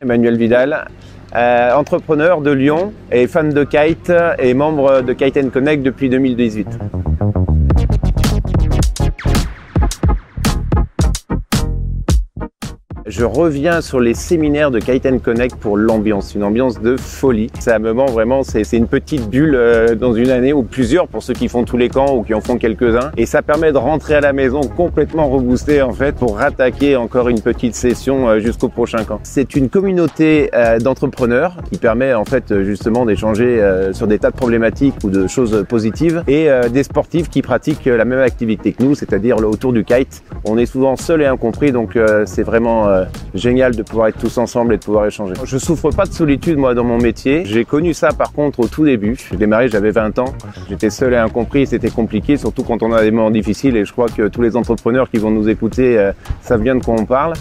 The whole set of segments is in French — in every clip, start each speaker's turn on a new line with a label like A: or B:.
A: Emmanuel Vidal, entrepreneur de Lyon et fan de kite et membre de Kite & Connect depuis 2018. Je reviens sur les séminaires de Kite & Connect pour l'ambiance, une ambiance de folie. C'est un moment vraiment, c'est une petite bulle dans une année ou plusieurs pour ceux qui font tous les camps ou qui en font quelques-uns. Et ça permet de rentrer à la maison complètement reboosté en fait pour rattaquer encore une petite session jusqu'au prochain camp. C'est une communauté d'entrepreneurs qui permet en fait justement d'échanger sur des tas de problématiques ou de choses positives et des sportifs qui pratiquent la même activité que nous, c'est-à-dire autour du kite. On est souvent seul et incompris, donc c'est vraiment génial de pouvoir être tous ensemble et de pouvoir échanger. Je souffre pas de solitude moi dans mon métier. J'ai connu ça par contre au tout début. J'ai démarré, j'avais 20 ans. J'étais seul et incompris, c'était compliqué, surtout quand on a des moments difficiles et je crois que tous les entrepreneurs qui vont nous écouter savent bien de quoi on parle.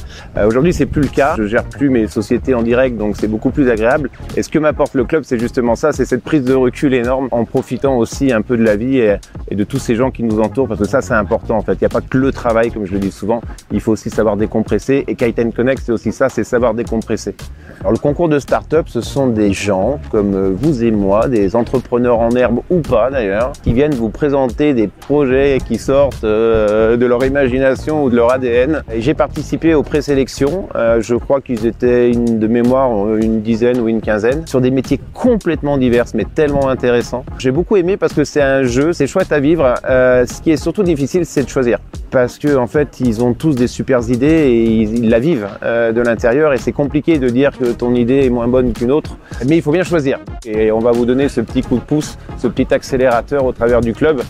A: Aujourd'hui, c'est plus le cas. Je gère plus mes sociétés en direct, donc c'est beaucoup plus agréable. Et ce que m'apporte le club, c'est justement ça, c'est cette prise de recul énorme en profitant aussi un peu de la vie et de tous ces gens qui nous entourent parce que ça, c'est important en fait. Il n'y a pas que le travail, comme je le dis souvent. Il faut aussi savoir décompresser et Kite & Connect, c'est aussi ça, c'est savoir décompresser. Alors le concours de start-up, ce sont des gens comme vous et moi, des entrepreneurs en herbe ou pas d'ailleurs, qui viennent vous présenter des projets qui sortent de leur imagination ou de leur ADN. Et j'ai participé aux présélections, je crois qu'ils étaient de mémoire une dizaine ou une quinzaine, sur des métiers complètement divers mais tellement intéressants. J'ai beaucoup aimé parce que c'est un jeu, c'est chouette à vivre. Ce qui est surtout difficile, c'est de choisir. Parce que en fait, ils ont tous des super idées et ils la vivent de l'intérieur et c'est compliqué de dire que ton idée est moins bonne qu'une autre. Mais il faut bien choisir. Et on va vous donner ce petit coup de pouce, ce petit accélérateur au travers du club,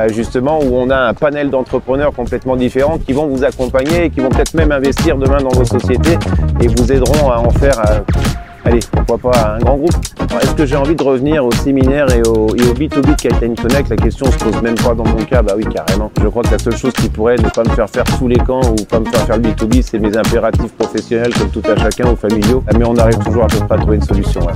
A: justement où on a un panel d'entrepreneurs complètement différents qui vont vous accompagner et qui vont peut-être même investir demain dans vos sociétés et vous aideront à en faire... allez, pourquoi pas un grand groupe. Est-ce que j'ai envie de revenir au séminaire et au B2B de Kite & Connect? La question se pose même pas dans mon cas. Bah oui, carrément. Je crois que la seule chose qui pourrait ne pas me faire faire tous les camps ou pas me faire faire le B2B, c'est mes impératifs professionnels comme tout à chacun ou familiaux. Mais on arrive toujours à peu près à trouver une solution. Ouais.